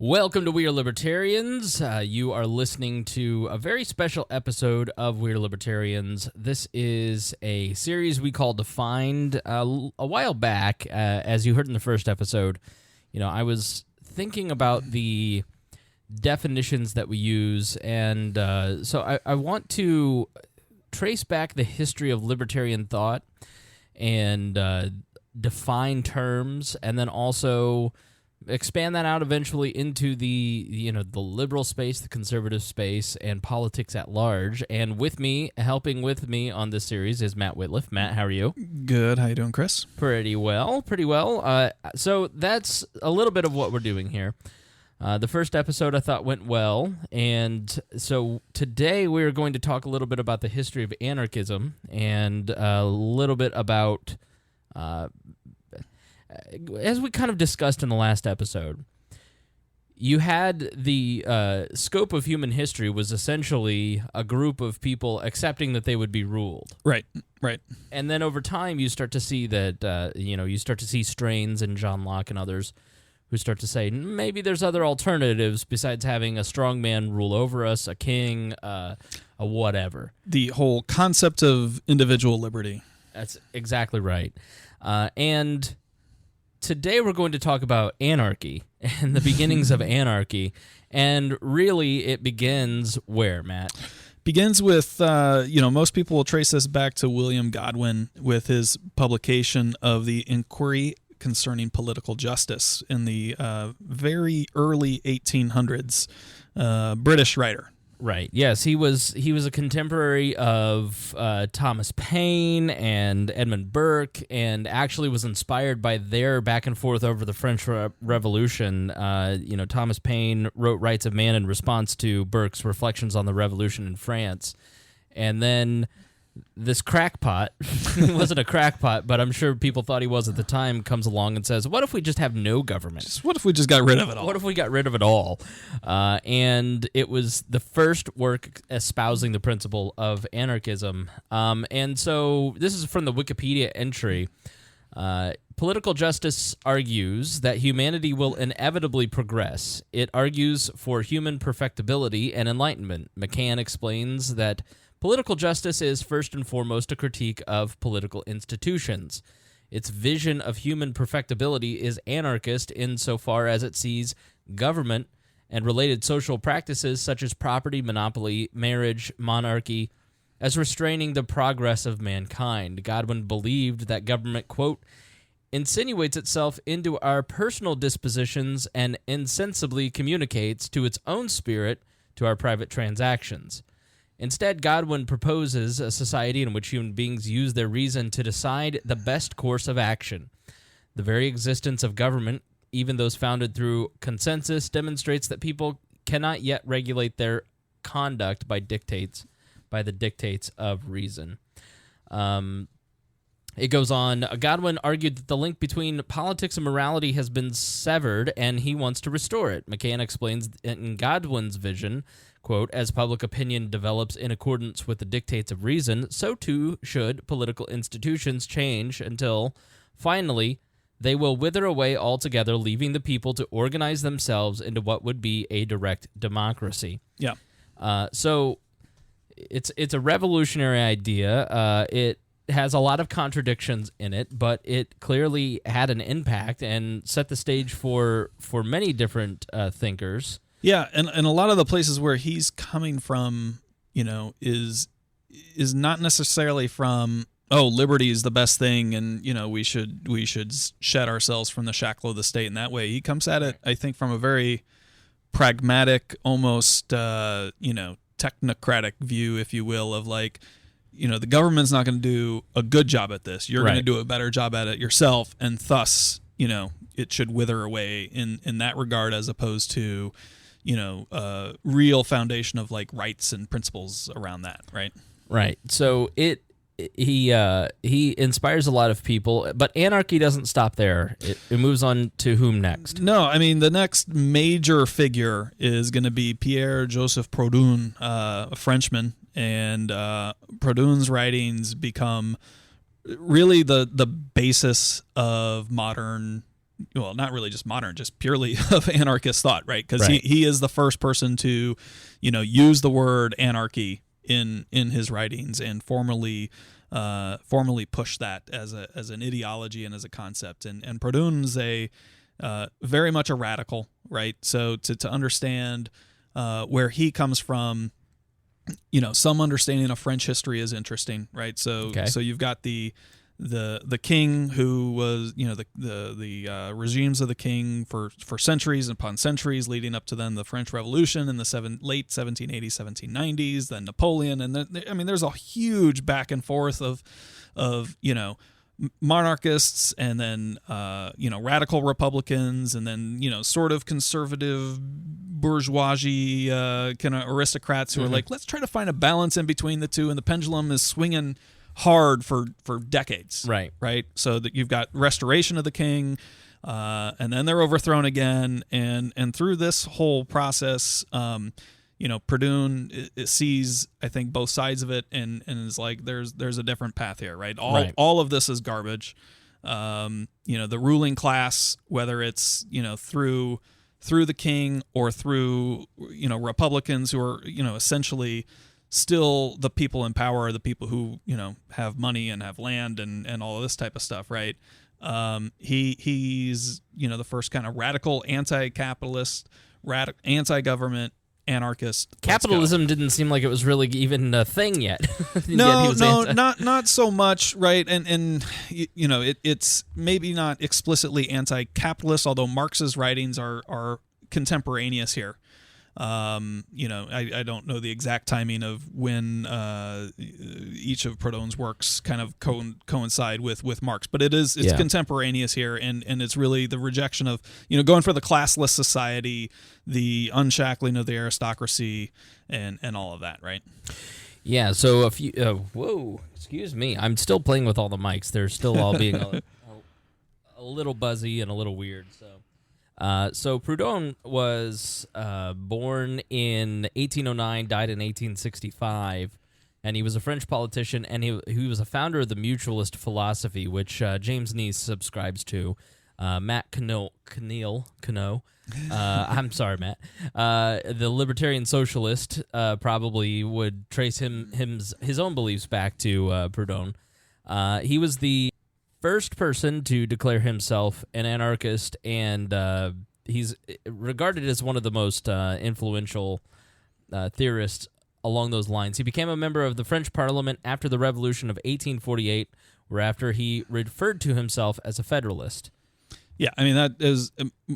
Welcome to We Are Libertarians. You are listening to a very special episode of We Are Libertarians. This is a series we call Defined. A while back, as you heard in the first episode, I was thinking about the definitions that we use, and so I want to trace back the history of libertarian thought and define terms, and then also expand that out eventually into the liberal space, the conservative space, and politics at large. And helping with me on this series is Matt Wittleif. Matt, how are you? Good. How you doing, Chris? Pretty well. So that's a little bit of what we're doing here. The first episode I thought went well, and so today we're going to talk a little bit about the history of anarchism and a little bit about as we kind of discussed in the last episode, you had the scope of human history was essentially a group of people accepting that they would be ruled. Right. And then over time, you start to see that, you start to see strains in John Locke and others who start to say, maybe there's other alternatives besides having a strong man rule over us, a king, a whatever. The whole concept of individual liberty. That's exactly right. And today we're going to talk about anarchy and the beginnings of anarchy, and really it begins where, Matt? Begins with, most people will trace this back to William Godwin with his publication of the Inquiry Concerning Political Justice in the very early 1800s, British writer. Right. Yes, he was a contemporary of Thomas Paine and Edmund Burke, and actually was inspired by their back and forth over the French Revolution. Thomas Paine wrote Rights of Man in response to Burke's reflections on the Revolution in France, and then this crackpot, he wasn't a crackpot, but I'm sure people thought he was at the time, comes along and says, what if we just have no government? What if we just got rid of it all? What if we got rid of it all? And it was the first work espousing the principle of anarchism. And so this is from the Wikipedia entry. Political justice argues that humanity will inevitably progress. It argues for human perfectibility and enlightenment. McCann explains that political justice is first and foremost a critique of political institutions. Its vision of human perfectibility is anarchist insofar as it sees government and related social practices such as property, monopoly, marriage, monarchy, as restraining the progress of mankind. Godwin believed that government, quote, insinuates itself into our personal dispositions and insensibly communicates to its own spirit to our private transactions. Instead, Godwin proposes a society in which human beings use their reason to decide the best course of action. The very existence of government, even those founded through consensus, demonstrates that people cannot yet regulate their conduct by the dictates of reason. It goes on, Godwin argued that the link between politics and morality has been severed, and he wants to restore it. McCann explains in Godwin's vision, quote, as public opinion develops in accordance with the dictates of reason, so too should political institutions change until, finally, they will wither away altogether, leaving the people to organize themselves into what would be a direct democracy. Yeah. So it's a revolutionary idea. It has a lot of contradictions in it, but it clearly had an impact and set the stage for many different thinkers. Yeah, and a lot of the places where he's coming from, is not necessarily from, liberty is the best thing, and we should shed ourselves from the shackle of the state in that way. He comes at it, I think, from a very pragmatic, almost technocratic view, if you will, of like, the government's not going to do a good job at this. You're going to do a better job at it yourself, and thus, it should wither away in that regard, as opposed to real foundation of like rights and principles around that, right? Right. So he inspires a lot of people, but anarchy doesn't stop there. It moves on to whom next? No, I mean, the next major figure is going to be Pierre-Joseph Proudhon, a Frenchman, and Proudhon's writings become really the basis of modern well, not really just modern, just purely of anarchist thought, right? Because Right. he is the first person to, use the word anarchy in his writings and formally push that as an ideology and as a concept. And Proudhon's very much a radical, right? So to understand where he comes from, some understanding of French history is interesting, right? So Okay. so you've got the king who was, the regimes of the king for centuries upon centuries leading up to then the French Revolution in the late 1780s, 1790s, then Napoleon, and there's a huge back and forth of monarchists and then radical Republicans and then sort of conservative bourgeoisie kind of aristocrats who are like, let's try to find a balance in between the two, and the pendulum is swinging hard for decades, right? So that you've got restoration of the king, and then they're overthrown again, and through this whole process, Proudhon sees, I think, both sides of it, and is like, there's a different path here, right? All of this is garbage. The ruling class, whether it's through the king or through Republicans who are essentially still the people in power, are the people who have money and have land and all of this type of stuff, right? He's the first kind of radical anti-capitalist, anti-government anarchist. Capitalism didn't seem like it was really even a thing yet. No, not so much, right? And it's maybe not explicitly anti-capitalist, although Marx's writings are contemporaneous here. I don't know the exact timing of when each of Proudhon's works kind of coincide with Marx, but it's contemporaneous here, and it's really the rejection of going for the classless society, the unshackling of the aristocracy, and all of that, right? Yeah. So excuse me, I'm still playing with all the mics. They're still all being a little buzzy and a little weird. So Proudhon was born in 1809, died in 1865, and he was a French politician, and he was a founder of the mutualist philosophy, which James Neese subscribes to. Matt Cano. I'm sorry, Matt. The libertarian socialist probably would trace his own beliefs back to Proudhon. He was the first person to declare himself an anarchist, and he's regarded as one of the most influential theorists along those lines. He became a member of the French Parliament after the Revolution of 1848, whereafter he referred to himself as a federalist. Yeah, that is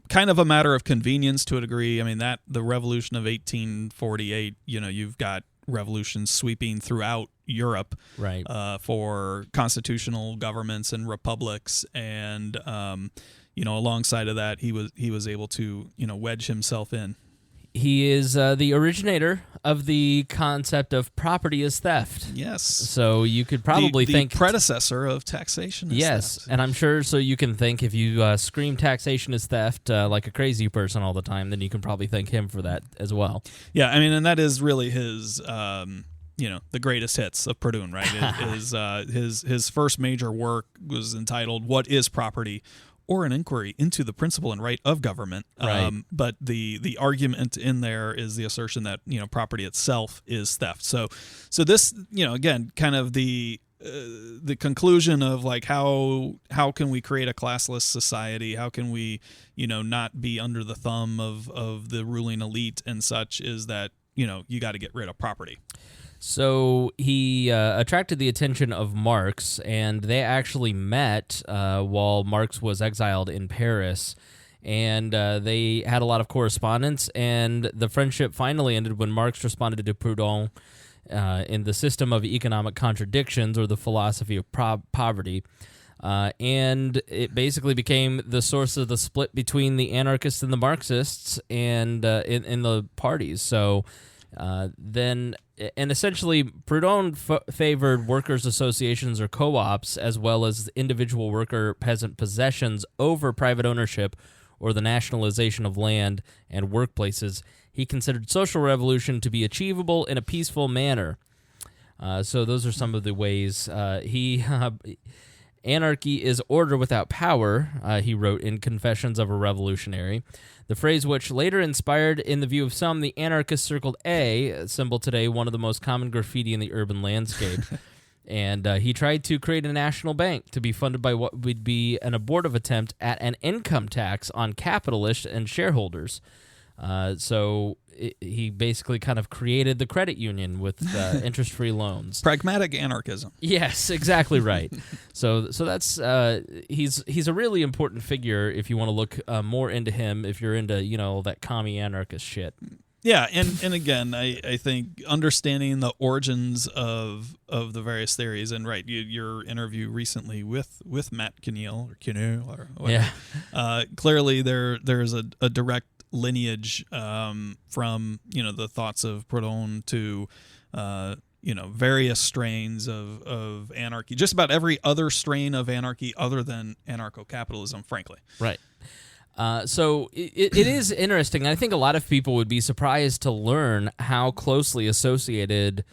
kind of a matter of convenience to a degree. That the Revolution of 1848, you've got revolutions sweeping throughout Europe, right? For constitutional governments and republics, and alongside of that, he was able to wedge himself in. He is the originator of the concept of property as theft. Yes. So you could probably think the predecessor of taxation is theft. And I'm sure so you can think if you scream taxation is theft like a crazy person all the time, then you can probably thank him for that as well. Yeah, and that is really his the greatest hits of Proudhon, right? His first major work was entitled "What is Property?" or an inquiry into the principle and right of government. Right. But the argument in there is the assertion that property itself is theft. So this again kind of the conclusion of like how can we create a classless society? How can we not be under the thumb of the ruling elite and such? Is that you got to get rid of property. So he attracted the attention of Marx, and they actually met while Marx was exiled in Paris, and they had a lot of correspondence, and the friendship finally ended when Marx responded to Proudhon in the system of economic contradictions, or the philosophy of poverty, and it basically became the source of the split between the anarchists and the Marxists and in the parties. So and essentially, Proudhon favored workers' associations or co-ops, as well as individual worker-peasant possessions over private ownership or the nationalization of land and workplaces. He considered social revolution to be achievable in a peaceful manner. So those are some of the ways he... Anarchy is order without power, he wrote in Confessions of a Revolutionary, the phrase which later inspired, in the view of some, the anarchist circled A, symbol today one of the most common graffiti in the urban landscape. And he tried to create a national bank to be funded by what would be an abortive attempt at an income tax on capitalists and shareholders. So he basically kind of created the credit union with interest-free loans. Pragmatic anarchism. Yes, exactly right. So that's he's a really important figure if you want to look more into him, if you're into that commie anarchist shit. Yeah, and again, I think understanding the origins of the various theories, and right, your interview recently with Matt Wittleif or whatever, clearly there's a direct lineage from the thoughts of Proudhon to various strains of anarchy, just about every other strain of anarchy other than anarcho-capitalism, frankly. Right. So it is interesting. I think a lot of people would be surprised to learn how closely associated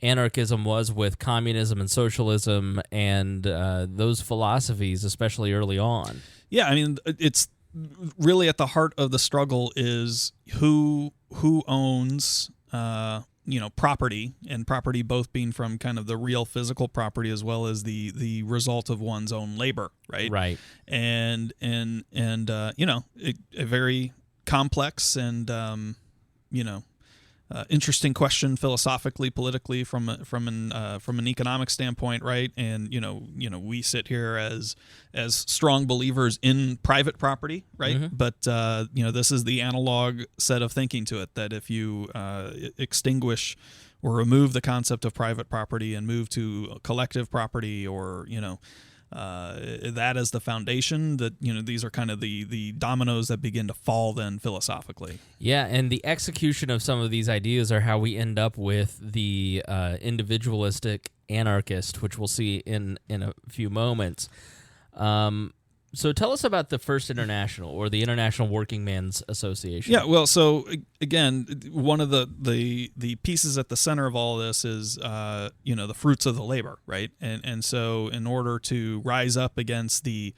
anarchism was with communism and socialism and those philosophies, especially early on. Yeah, I mean, it's really at the heart of the struggle is who owns property, and property both being from kind of the real physical property as well as the result of one's own labor, right? Right. And a very complex and interesting question philosophically, politically, from an economic standpoint, right? And we sit here as strong believers in private property, right? Mm-hmm. But this is the analog set of thinking to it, that if you extinguish or remove the concept of private property and move to collective property, or that as the foundation, that these are kind of the dominoes that begin to fall then philosophically. Yeah, and the execution of some of these ideas are how we end up with the individualistic anarchist, which we'll see in a few moments. So tell us about the First International, or the International Working Men's Association. Yeah, well, so again, one of the pieces at the center of all of this is the fruits of the labor, right? And so in order to rise up against the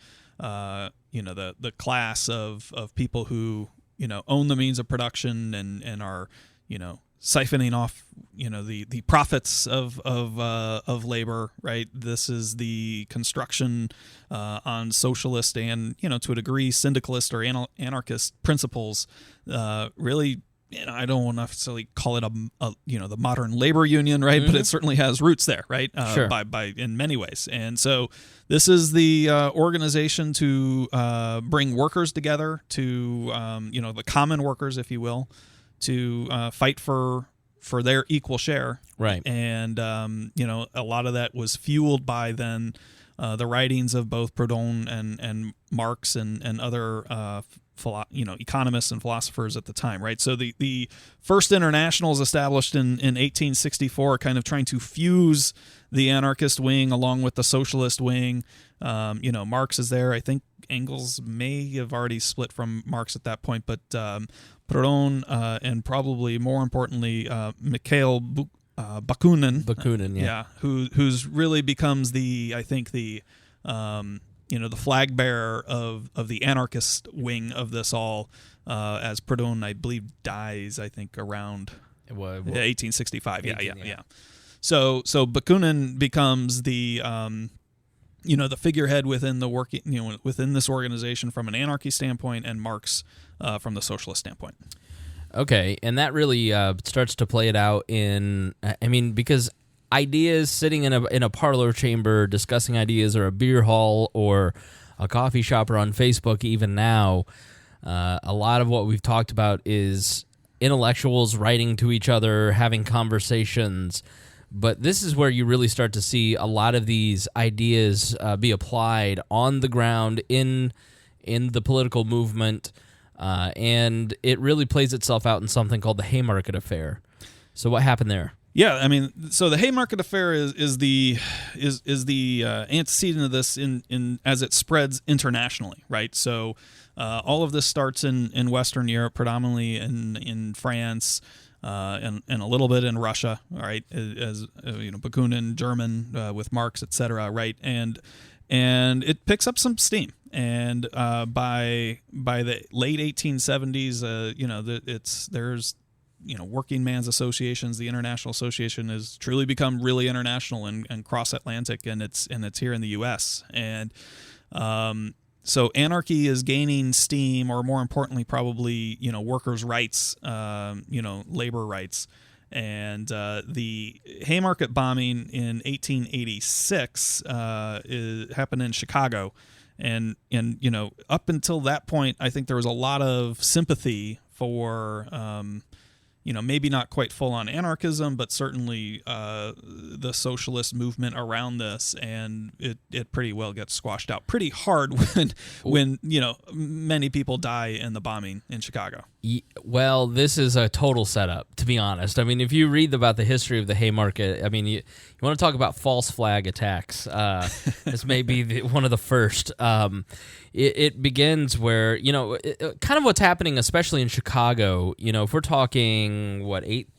class of people who own the means of production and are siphoning off the profits of labor, right? This is the construction on socialist and to a degree syndicalist or anarchist principles. Really, I don't want to necessarily call it the modern labor union, right? Mm-hmm. But it certainly has roots there, right? Sure. By in many ways. And so this is the organization to bring workers together, to the common workers, if you will, to fight for their equal share. Right. And a lot of that was fueled by then the writings of both Proudhon and Marx and other economists and philosophers at the time, right? So the First International is established in 1864, kind of trying to fuse the anarchist wing along with the socialist wing. Marx is there. I think Engels may have already split from Marx at that point, but Proudhon and probably more importantly Mikhail Bakunin. Yeah, who's really becomes the flag bearer of the anarchist wing of this all, as Proudhon, I believe, dies, I think, around 1865. Yeah. So Bakunin becomes the the figurehead within the working, within this organization from an anarchy standpoint, and Marx from the socialist standpoint. Okay, and that really starts to play it out because ideas sitting in a parlor chamber discussing ideas, or a beer hall or a coffee shop or on Facebook even now, a lot of what we've talked about is intellectuals writing to each other, having conversations. But this is where you really start to see a lot of these ideas be applied on the ground in the political movement, and it really plays itself out in something called the Haymarket Affair. So what happened there? Yeah, I mean, so the Haymarket Affair is the antecedent of this in as it spreads internationally, right? So all of this starts in Western Europe, predominantly in France, and a little bit in Russia, right? As Bakunin, German with Marx, etc., right? And and it picks up some steam. And by the late 1870s, there's working man's associations. The International Association has truly become really international and cross Atlantic, and it's here in the U.S. And so anarchy is gaining steam, or more importantly, probably workers' rights, labor rights. And the Haymarket bombing in 1886 happened in Chicago, and up until that point, I think there was a lot of sympathy for maybe not quite full-on anarchism, but certainly the socialist movement around this, and it pretty well gets squashed out pretty hard when many people die in the bombing in Chicago. Well, this is a total setup, to be honest. I mean, if you read about the history of the Haymarket, I mean, you want to talk about false flag attacks. This may be one of the first. It begins where, kind of what's happening, especially in Chicago, if we're talking,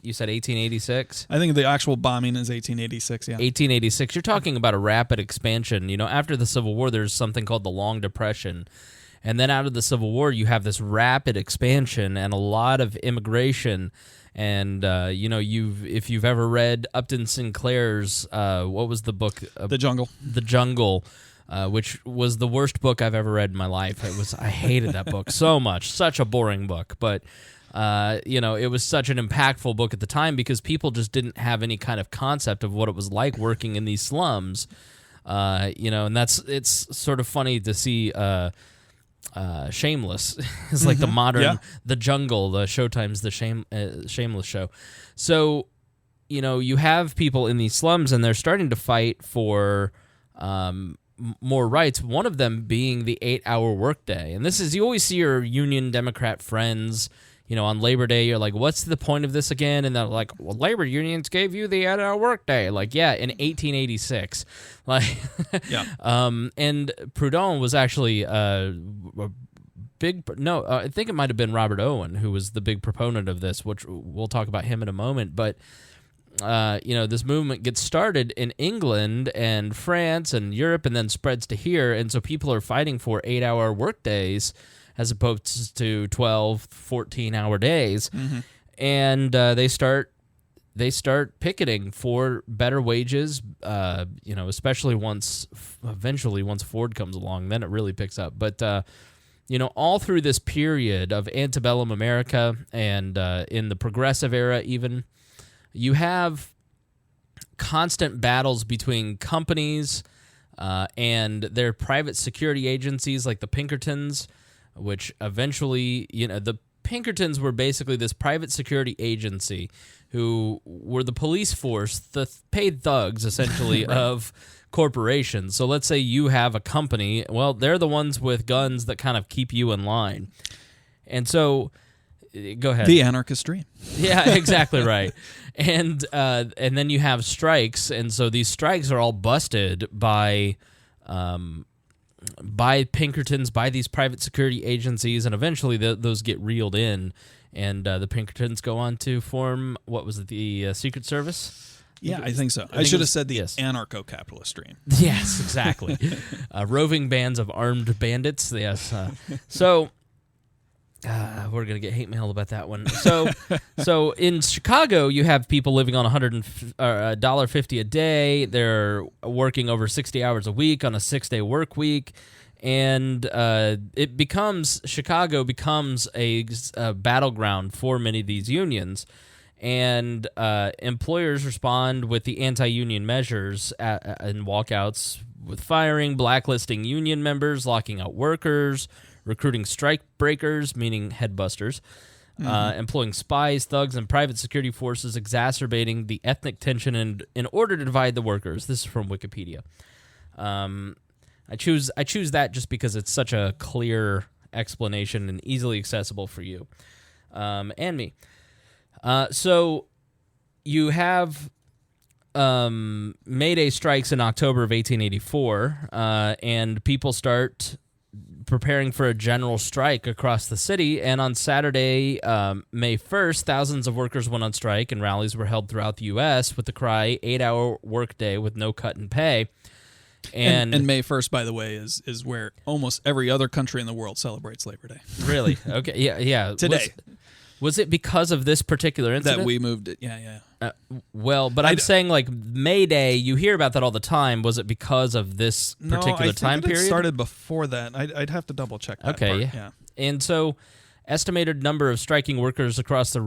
you said 1886? I think the actual bombing is 1886, yeah. 1886. You're talking about a rapid expansion. After the Civil War, there's something called the Long Depression. And then out of the Civil War, you have this rapid expansion and a lot of immigration. And, if you've ever read Upton Sinclair's, what was the book? The Jungle. The Jungle, which was the worst book I've ever read in my life. I hated that book so much. Such a boring book. But, it was such an impactful book at the time because people just didn't have any kind of concept of what it was like working in these slums. And it's sort of funny to see... Shameless is like the modern The Jungle, the Showtime's the Shameless show. So you have people in these slums and they're starting to fight for more rights, one of them being the 8-hour workday. And this is, you always see your Union Democrat friends on Labor Day, you're like, what's the point of this again? And they're like, well, labor unions gave you the 8-hour workday. Like, yeah, in 1886. Like, yeah. And Proudhon was actually I think it might have been Robert Owen who was the big proponent of this, which we'll talk about him in a moment. But, this movement gets started in England and France and Europe and then spreads to here. And so people are fighting for 8-hour workdays as opposed to 12, 14-hour days. Mm-hmm. And they start picketing for better wages, especially once Ford comes along, then it really picks up. But, all through this period of antebellum America and in the progressive era even, you have constant battles between companies and their private security agencies like the Pinkertons, which eventually, the Pinkertons were basically this private security agency who were the police force, the paid thugs, essentially, right, of corporations. So let's say you have a company. Well, they're the ones with guns that kind of keep you in line. And so, go ahead. The anarchist dream. Yeah, exactly right. And then you have strikes, and so these strikes are all busted by Pinkertons, by these private security agencies, and eventually those get reeled in, and the Pinkertons go on to form, what was it, the Secret Service? Yeah, I think so. I should have said the anarcho-capitalist dream. Yes, exactly. Roving bands of armed bandits, yes. So... we're gonna get hate mail about that one. So in Chicago, you have people living on $1.50 a day. They're working over 60 hours a week on a 6-day work week, and Chicago becomes a battleground for many of these unions, and employers respond with the anti-union measures and walkouts with firing, blacklisting union members, locking out workers, recruiting strike breakers, meaning headbusters, employing spies, thugs, and private security forces, exacerbating the ethnic tension in order to divide the workers. This is from Wikipedia. I choose that just because it's such a clear explanation and easily accessible for you and me. So you have May Day strikes in October of 1884, and people start preparing for a general strike across the city, and on Saturday, May 1st, thousands of workers went on strike, and rallies were held throughout the U.S. with the cry, 8-hour workday with no cut in pay. And May 1st, by the way, is where almost every other country in the world celebrates Labor Day. Really? Okay. Yeah. Today. Was it because of this particular incident? That we moved it. Yeah. But I'm saying, like, May Day, you hear about that all the time. Was it because of this particular time period? It started before that. I'd have to double check that part. Yeah. And so, estimated number of striking workers across the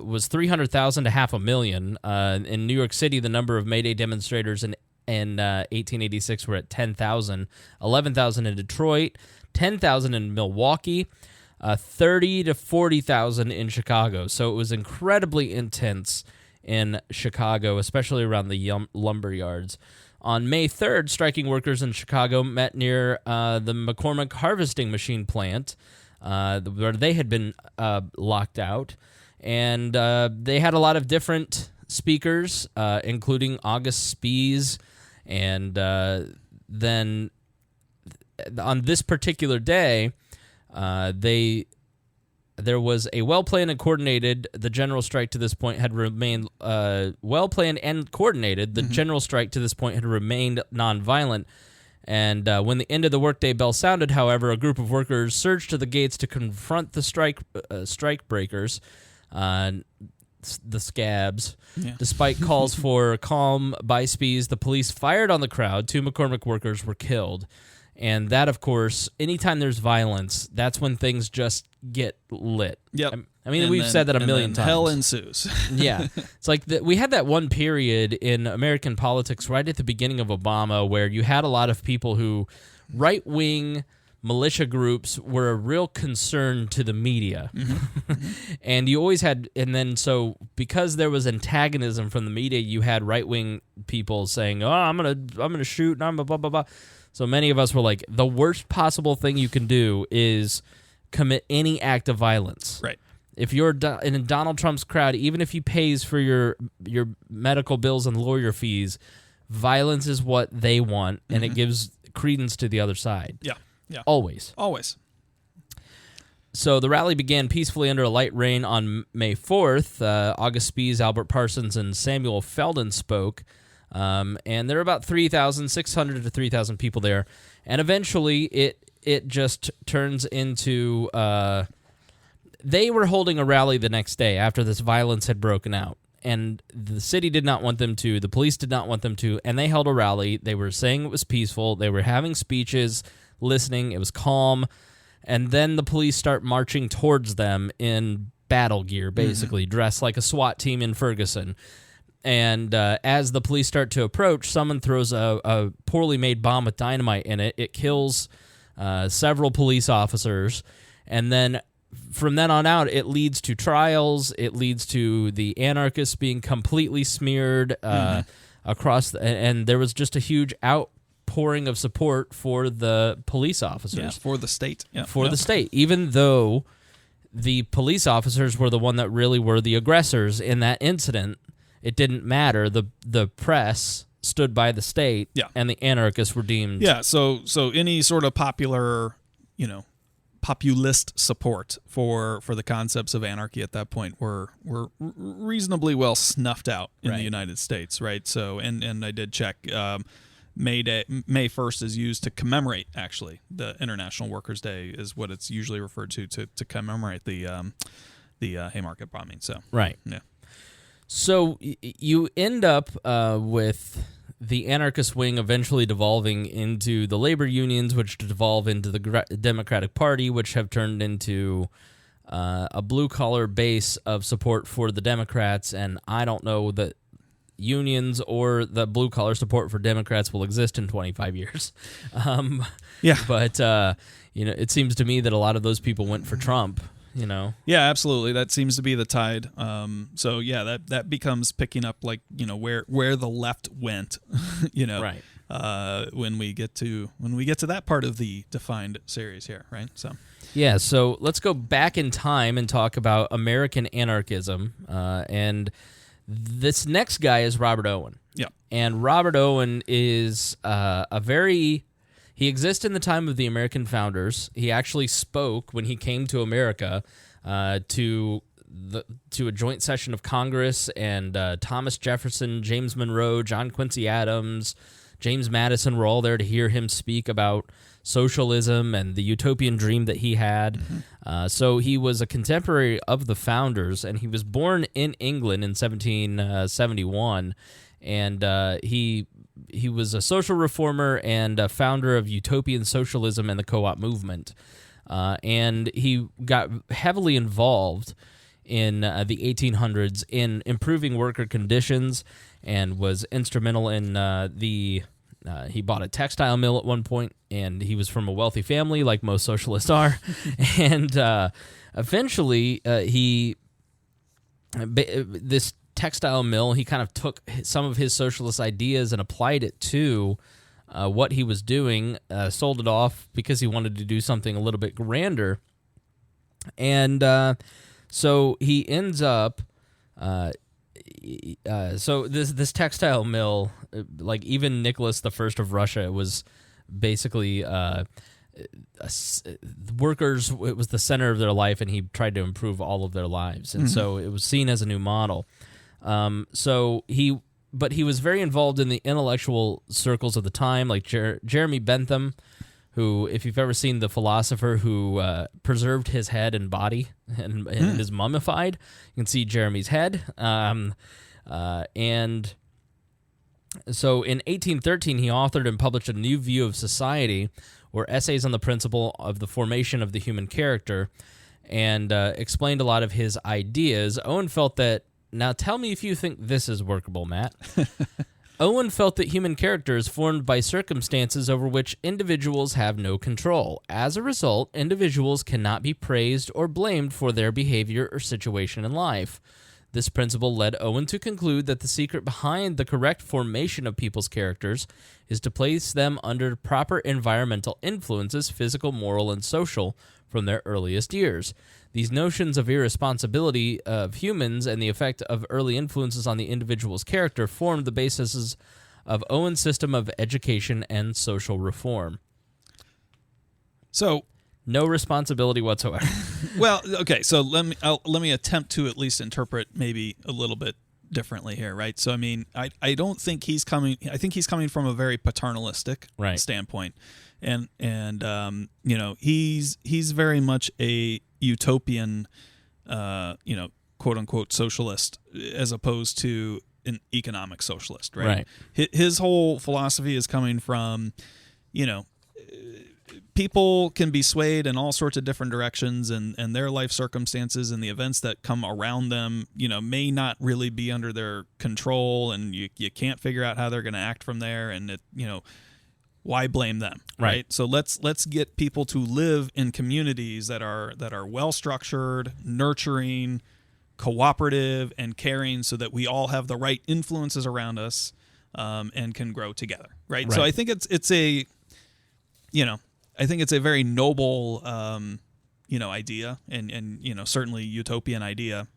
was 300,000 to 500,000. In New York City, the number of May Day demonstrators in 1886 were at 10,000, 11,000 in Detroit, 10,000 in Milwaukee, 30 to 40,000 in Chicago. So it was incredibly intense in Chicago, especially around the lumber yards. On May 3rd, striking workers in Chicago met near the McCormick harvesting machine plant, where they had been locked out. And they had a lot of different speakers, including August Spies. And then on this particular day, there was a well-planned and coordinated. The general strike to this point had remained well-planned and coordinated. The general strike to this point had remained nonviolent. And when the end of the workday bell sounded, however, a group of workers surged to the gates to confront the strike breakers, the scabs. Yeah. Despite calls for calm by Spies, the police fired on the crowd. 2 McCormick workers were killed. And that, of course, anytime there's violence, that's when things just get lit. Yep. I mean, we've said that a million times. Hell ensues. Yeah. It's like we had that one period in American politics right at the beginning of Obama where you had a lot of people who, right-wing militia groups, were a real concern to the media. And you always had, and then so because there was antagonism from the media, you had right-wing people saying, "Oh, I'm gonna shoot," and I'm blah blah blah. So many of us were like, the worst possible thing you can do is commit any act of violence. Right. If you're in Donald Trump's crowd, even if he pays for your medical bills and lawyer fees, violence is what they want, and it gives credence to the other side. Yeah. Always. So the rally began peacefully under a light rain on May 4th. August Spies, Albert Parsons, and Samuel Felden spoke. And there were about 3,600 to 3,000 people there. And eventually it just turns into... they were holding a rally the next day after this violence had broken out. And the city did not want them to. The police did not want them to. And they held a rally. They were saying it was peaceful. They were having speeches, listening. It was calm. And then the police start marching towards them in battle gear, basically, dressed like a SWAT team in Ferguson. And as the police start to approach, someone throws a poorly made bomb with dynamite in it. It kills several police officers. And then from then on out, it leads to trials. It leads to the anarchists being completely smeared across. And there was just a huge outpouring of support for the police officers. Yeah, for the state. Yeah. For the state, even though the police officers were the one that really were the aggressors in that incident. It didn't matter. The press stood by the state, and the anarchists were deemed... Yeah, so any sort of populist support for the concepts of anarchy at that point were reasonably well snuffed out in the United States, right? So, and I did check, May 1st is used to commemorate, actually, the International Workers' Day is what it's usually referred to commemorate the Haymarket bombing. So, right. Yeah. So you end up with the anarchist wing eventually devolving into the labor unions, which devolve into the Democratic Party, which have turned into a blue-collar base of support for the Democrats, and I don't know that unions or the blue-collar support for Democrats will exist in 25 years. But, it seems to me that a lot of those people went for Trump. Yeah, absolutely. That seems to be the tide. So yeah, that becomes picking up like where the left went. Right. When we get to that part of the defined series here, right? So yeah. So let's go back in time and talk about American anarchism. And this next guy is Robert Owen. Yeah. And Robert Owen is He exists in the time of the American founders. He actually spoke when he came to America to a joint session of Congress, and Thomas Jefferson, James Monroe, John Quincy Adams, James Madison were all there to hear him speak about socialism and the utopian dream that he had. So he was a contemporary of the founders, and he was born in England in 1771, and he was a social reformer and a founder of utopian socialism and the co-op movement. And he got heavily involved in the 1800s in improving worker conditions and was instrumental in he bought a textile mill at one point, and he was from a wealthy family, like most socialists are. And eventually, this textile mill, he kind of took some of his socialist ideas and applied it to what he was doing, sold it off because he wanted to do something a little bit grander. And so he ends up... so this textile mill, like even Nicholas I of Russia, was basically workers. It was the center of their life, and he tried to improve all of their lives, and so it was seen as a new model. But he was very involved in the intellectual circles of the time, like Jeremy Bentham, who, if you've ever seen The Philosopher, who preserved his head and body and is mummified, you can see Jeremy's head. And so in 1813, he authored and published A New View of Society, or essays on the principle of the formation of the human character, and explained a lot of his ideas. Owen felt that, now tell me if you think this is workable, Matt. Owen felt that human character is formed by circumstances over which individuals have no control. As a result, individuals cannot be praised or blamed for their behavior or situation in life. This principle led Owen to conclude that the secret behind the correct formation of people's characters is to place them under proper environmental influences, physical, moral, and social, from their earliest years. These notions of irresponsibility of humans and the effect of early influences on the individual's character formed the basis of Owen's system of education and social reform. So, no responsibility whatsoever. Well, okay, so let me attempt to at least interpret maybe a little bit differently here, right? So, I mean, I don't think he's coming. I think he's coming from a very paternalistic standpoint, and you know, he's very much a utopian, quote unquote socialist, as opposed to an economic socialist, right? His whole philosophy is coming from, people can be swayed in all sorts of different directions, and their life circumstances and the events that come around them, may not really be under their control, and you can't figure out how they're going to act from there, and why blame them, right? So let's get people to live in communities that are well structured, nurturing, cooperative, and caring, so that we all have the right influences around us, and can grow together, right? So I think it's a very noble idea, and certainly utopian idea.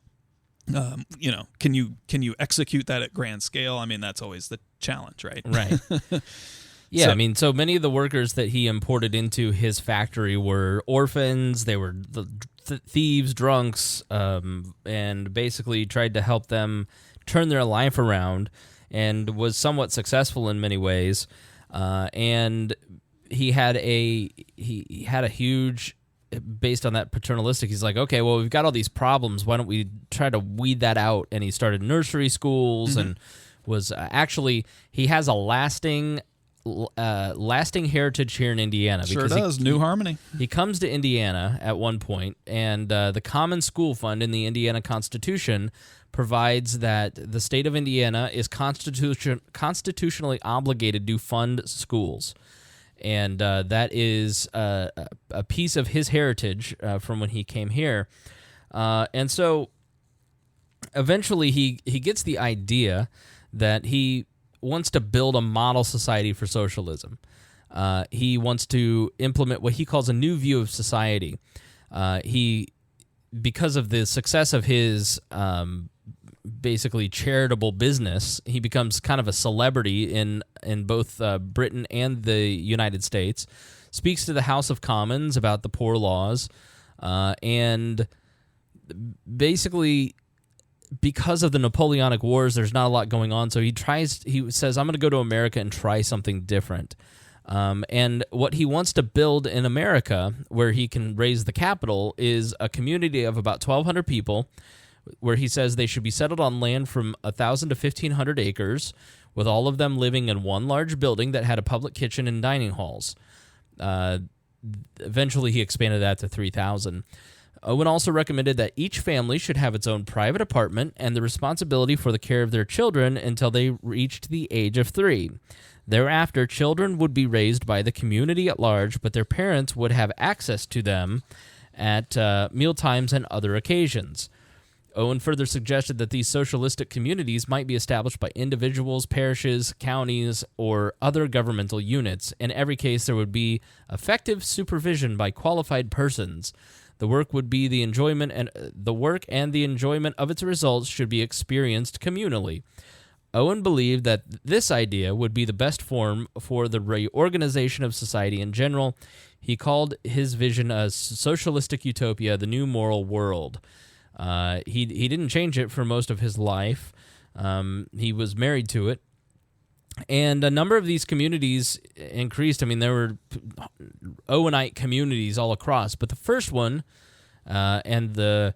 Can you execute that at grand scale? I mean, that's always the challenge, right? Right. Yeah, so many of the workers that he imported into his factory were orphans. They were thieves, drunks, and basically tried to help them turn their life around, and was somewhat successful in many ways. And he had a huge, based on that paternalistic, he's like, okay, well, we've got all these problems. Why don't we try to weed that out? And he started nursery schools, and was actually, he has a lasting heritage here in Indiana. Sure does. New Harmony. He comes to Indiana at one point, and the Common School Fund in the Indiana Constitution provides that the state of Indiana is constitutionally obligated to fund schools. And that is a piece of his heritage from when he came here. And so eventually he gets the idea that he wants to build a model society for socialism. He wants to implement what he calls a new view of society. Because of the success of his basically charitable business, he becomes kind of a celebrity in both Britain and the United States, speaks to the House of Commons about the poor laws, and basically because of the Napoleonic Wars, there's not a lot going on. So he says, I'm going to go to America and try something different. And what he wants to build in America, where he can raise the capital, is a community of about 1,200 people, where he says they should be settled on land from 1,000 to 1,500 acres, with all of them living in one large building that had a public kitchen and dining halls. Eventually, he expanded that to 3,000. Owen also recommended that each family should have its own private apartment and the responsibility for the care of their children until they reached the age of 3. Thereafter, children would be raised by the community at large, but their parents would have access to them at mealtimes and other occasions. Owen further suggested that these socialistic communities might be established by individuals, parishes, counties, or other governmental units. In every case, there would be effective supervision by qualified persons. The work and the enjoyment of its results should be experienced communally. Owen believed that this idea would be the best form for the reorganization of society in general. He called his vision a socialistic utopia, the new moral world. He didn't change it for most of his life. He was married to it. And a number of these communities increased. I mean, there were Owenite communities all across. But the first one, and the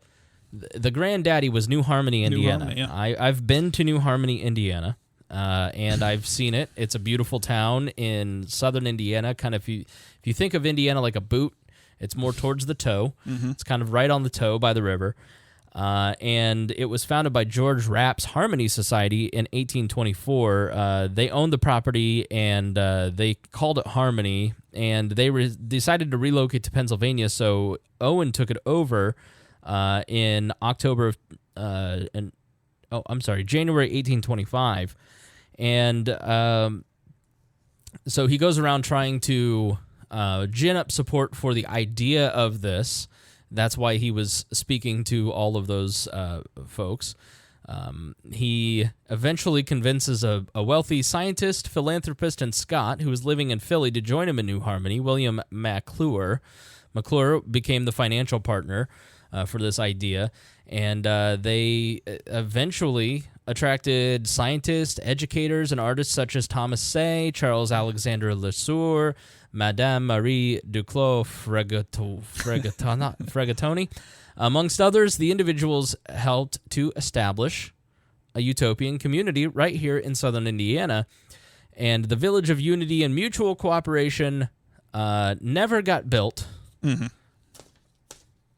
granddaddy, was New Harmony, Indiana. New Harmony, yeah. I've been to New Harmony, Indiana, and I've seen it. It's a beautiful town in southern Indiana. Kind of, if you think of Indiana like a boot, it's more towards the toe. Mm-hmm. It's kind of right on the toe by the river. And it was founded by George Rapp's Harmony Society in 1824. They owned the property, and they called it Harmony, and they decided to relocate to Pennsylvania, so Owen took it over in January 1825. And so he goes around trying to gin up support for the idea of this. That's why he was speaking to all of those folks. He eventually convinces a wealthy scientist, philanthropist, and Scot who was living in Philly to join him in New Harmony, William McClure. McClure became the financial partner for this idea, and they eventually attracted scientists, educators, and artists such as Thomas Say, Charles Alexander Lesueur, Madame Marie Duclos Fregatoni. Amongst others, the individuals helped to establish a utopian community right here in southern Indiana, and the Village of Unity and Mutual Cooperation never got built. Mm-hmm.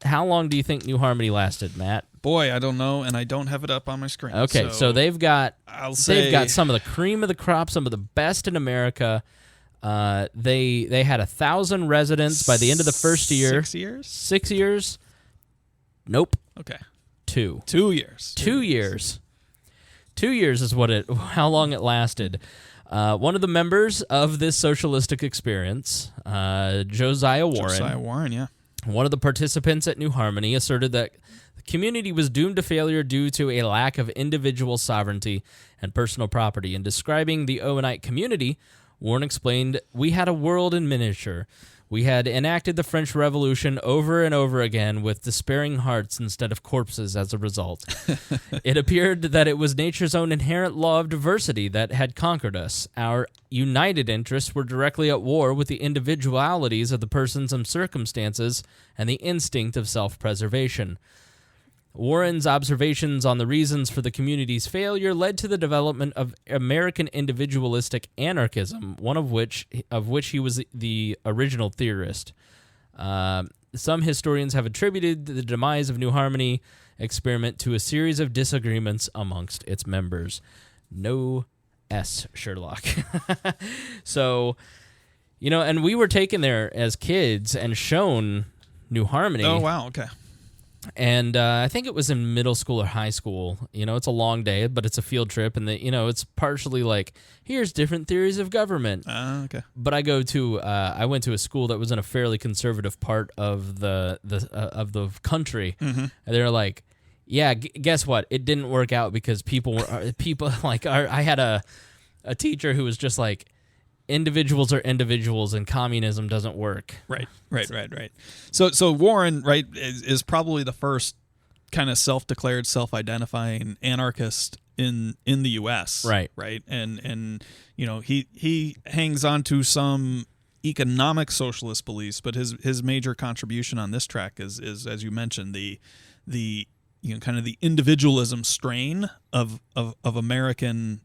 How long do you think New Harmony lasted, Matt? Boy, I don't know, and I don't have it up on my screen. Okay, so they've got some of the cream of the crop, some of the best in America. They had 1,000 residents by the end of the first year. 6 years? 6 years? Nope. Okay. 2. 2 years. 2 years. 2 years is how long it lasted. One of the members of this socialistic experience, Josiah Warren, yeah. One of the participants at New Harmony, asserted that the community was doomed to failure due to a lack of individual sovereignty and personal property. In describing the Owenite community, Warren explained, "We had a world in miniature. We had enacted the French Revolution over and over again with despairing hearts instead of corpses as a result. It appeared that it was nature's own inherent law of diversity that had conquered us. Our united interests were directly at war with the individualities of the persons and circumstances and the instinct of self-preservation." Warren's observations on the reasons for the community's failure led to the development of American individualistic anarchism, one of which he was the original theorist. Some historians have attributed the demise of New Harmony experiment to a series of disagreements amongst its members. No S, Sherlock. So, and we were taken there as kids and shown New Harmony. Oh, wow, okay. And I think it was in middle school or high school. It's a long day, but it's a field trip, and it's partially like, here's different theories of government. Okay. But I went to a school that was in a fairly conservative part of the country, mm-hmm. And they're like, yeah, guess what? It didn't work out because people like I had a teacher who was just like, individuals are individuals and communism doesn't work. Right. So Warren, right, is probably the first kind of self-declared, self-identifying anarchist in the U.S. Right. And he hangs on to some economic socialist beliefs, but his major contribution on this track is as you mentioned, the kind of the individualism strain of American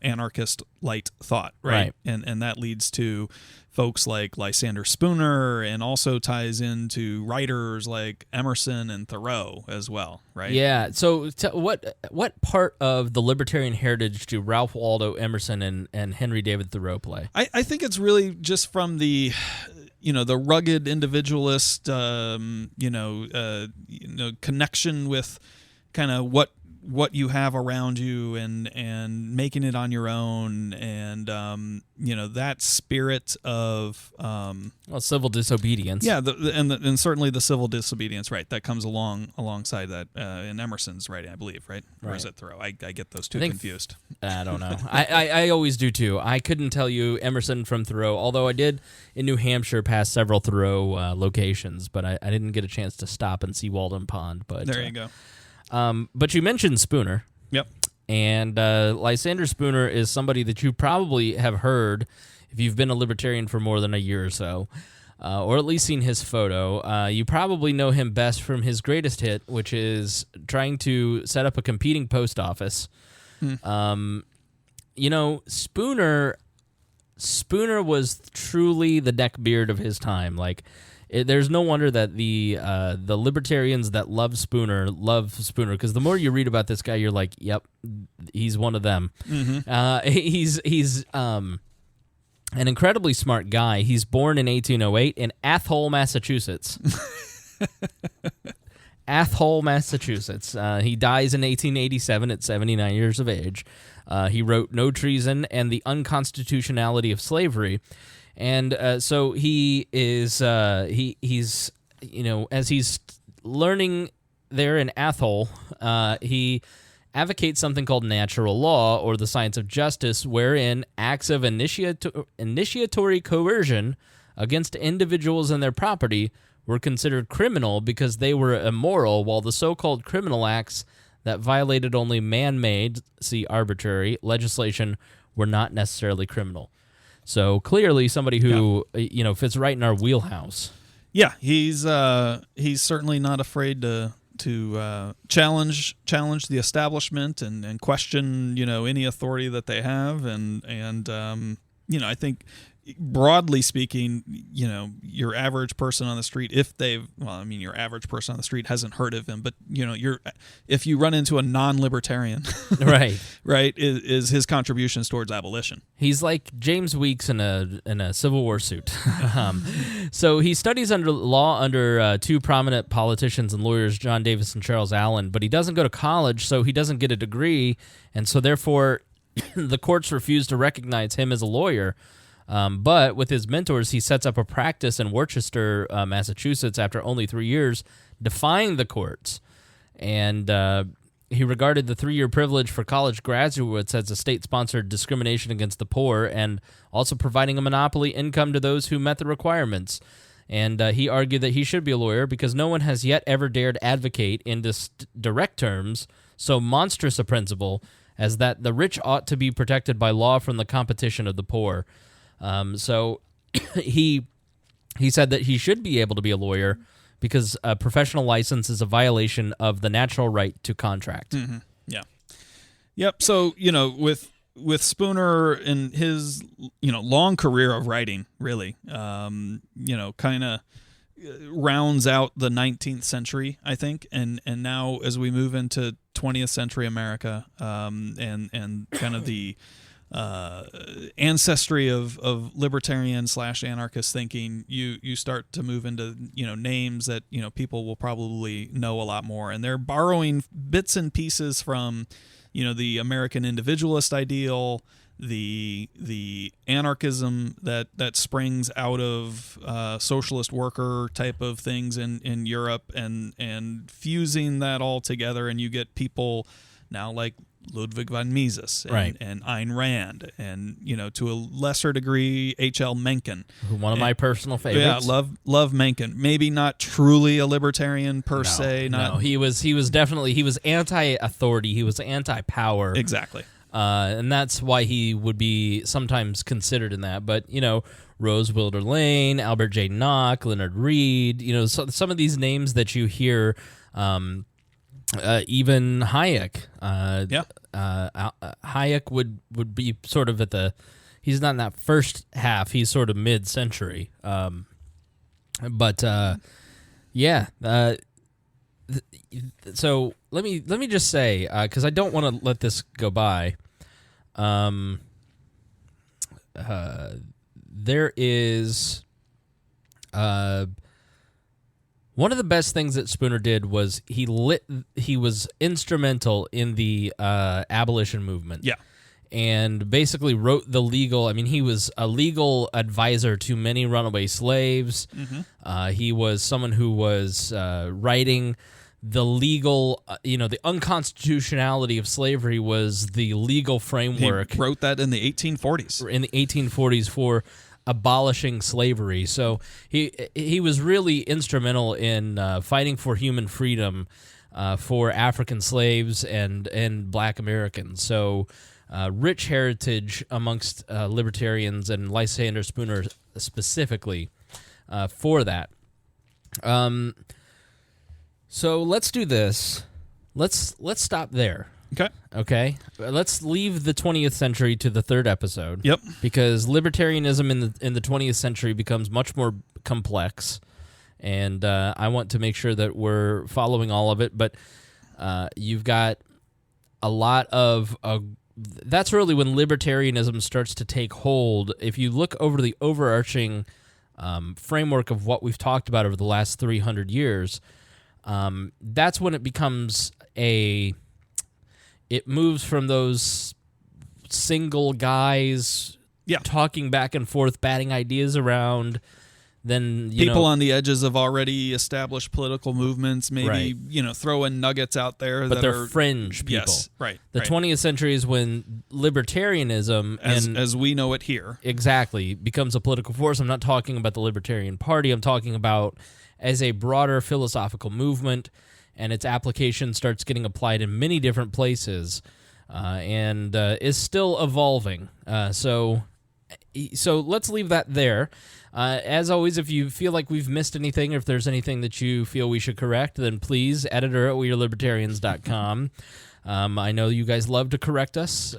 anarchist light thought, right? And that leads to folks like Lysander Spooner, and also ties into writers like Emerson and Thoreau as well, right? Yeah. So what part of the libertarian heritage do Ralph Waldo Emerson and Henry David Thoreau play? I think it's really just from the the rugged individualist connection with kind of what you have around you and making it on your own, and that spirit of civil disobedience. Yeah, and certainly the civil disobedience, right? That comes alongside that in Emerson's writing, I believe, right? Or is it Thoreau? I get those two confused. I don't know. I always do too. I couldn't tell you Emerson from Thoreau, although I did in New Hampshire pass several Thoreau locations, but I didn't get a chance to stop and see Walden Pond. But there you go. But you mentioned Spooner. Yep. And Lysander Spooner is somebody that you probably have heard if you've been a libertarian for more than a year or so, or at least seen his photo. You probably know him best from his greatest hit, which is trying to set up a competing post office. Spooner was truly the neckbeard of his time. Like, there's no wonder that the libertarians that love Spooner, because the more you read about this guy, you're like, yep, he's one of them. Mm-hmm. He's an incredibly smart guy. He's born in 1808 in Athol, Massachusetts. Athol, Massachusetts. He dies in 1887 at 79 years of age. He wrote No Treason and the Unconstitutionality of Slavery. And so he is, he's as he's learning there in Athol, he advocates something called natural law, or the science of justice, wherein acts of initiatory coercion against individuals and their property were considered criminal because they were immoral, while the so-called criminal acts that violated only man-made, see arbitrary, legislation were not necessarily criminal. So clearly somebody who fits right in our wheelhouse. Yeah, he's certainly not afraid to challenge the establishment and question any authority that they have, and I think broadly speaking, your average person on the street, your average person on the street hasn't heard of him, but if you run into a non-libertarian, right, is his contributions towards abolition. He's like James Weeks in a Civil War suit. So he studies under two prominent politicians and lawyers, John Davis and Charles Allen, but he doesn't go to college, so he doesn't get a degree, and so therefore the courts refuse to recognize him as a lawyer. But with his mentors, he sets up a practice in Worcester, Massachusetts, after only 3 years, defying the courts. And he regarded the 3-year privilege for college graduates as a state-sponsored discrimination against the poor, and also providing a monopoly income to those who met the requirements. And he argued that he should be a lawyer because no one has yet ever dared advocate in direct terms so monstrous a principle as that the rich ought to be protected by law from the competition of the poor. So he said that he should be able to be a lawyer because a professional license is a violation of the natural right to contract. Mm-hmm. Yeah. Yep. So, with Spooner and his, long career of writing, really, kind of rounds out the 19th century, I think. And now as we move into 20th century America, and kind of the ancestry of libertarian / anarchist thinking, you start to move into names that people will probably know a lot more, and they're borrowing bits and pieces from the American individualist ideal, the anarchism that springs out of socialist worker type of things in Europe, and fusing that all together, and you get people now like Ludwig von Mises and, Right. and Ayn Rand and, to a lesser degree, H.L. Mencken. One of my personal favorites. Yeah, love Mencken. Maybe not truly a libertarian per se. No, he was definitely, he was anti-authority. He was anti-power. Exactly. And that's why he would be sometimes considered in that. But, Rose Wilder Lane, Albert J. Nock, Leonard Reed, some of these names that you hear, even Hayek. Hayek would be sort of he's not in that first half, he's sort of mid-century. So let me just say, because I don't want to let this go by, there is one of the best things that Spooner did was he was instrumental in the abolition movement. Yeah. And basically wrote the legal. I mean, he was a legal advisor to many runaway slaves. Mm-hmm. He was someone who was writing the legal, the unconstitutionality of slavery was the legal framework. He wrote that in the 1840s. In the 1840s for abolishing slavery. So he was really instrumental in fighting for human freedom for African slaves and Black Americans. So rich heritage amongst libertarians and Lysander Spooner specifically for that. So let's do this. Let's stop there. Okay. Let's leave the 20th century to the third episode. Yep. Because libertarianism in the 20th century becomes much more complex, and I want to make sure that we're following all of it. But you've got a lot of that's really when libertarianism starts to take hold. If you look over the overarching framework of what we've talked about over the last 300 years, that's when it becomes it moves from those single guys talking back and forth, batting ideas around, then people on the edges of already established political movements, maybe throwing nuggets out there, but that they're are fringe people. Yes, right. The 20th century is when libertarianism, as we know it here, exactly becomes a political force. I'm not talking about the Libertarian Party. I'm talking about as a broader philosophical movement, and its application starts getting applied in many different places, and is still evolving. So let's leave that there. As always, if you feel like we've missed anything, or if there's anything that you feel we should correct, then please, editor@wearelibertarians.com. I know you guys love to correct us,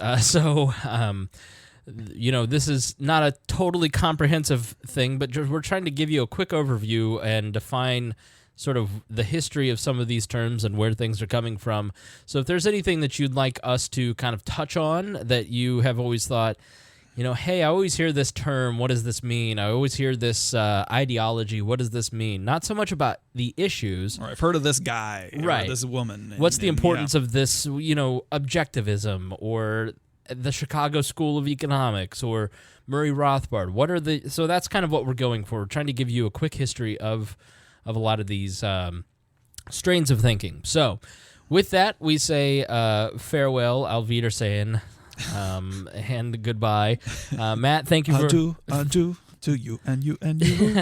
this is not a totally comprehensive thing, but we're trying to give you a quick overview and define sort of the history of some of these terms and where things are coming from. So if there's anything that you'd like us to kind of touch on that you have always thought, hey, I always hear this term, what does this mean? I always hear this ideology, what does this mean? Not so much about the issues. Or I've heard of this guy, right, or this woman. What's the importance of this, objectivism, or the Chicago School of Economics, or Murray Rothbard? So that's kind of what we're going for. We're trying to give you a quick history of a lot of these strains of thinking. So with that, we say farewell, Auf Wiedersehen, and goodbye. Matt, thank you for... Adieu to you and you and you.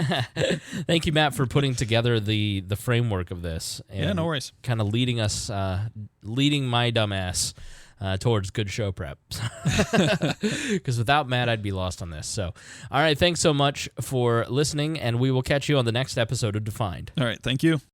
Thank you, Matt, for putting together the framework of this. And no worries. Kind of leading my dumbass towards good show prep. Because without Matt, I'd be lost on this. So, all right, thanks so much for listening, and we will catch you on the next episode of Defined. All right, thank you.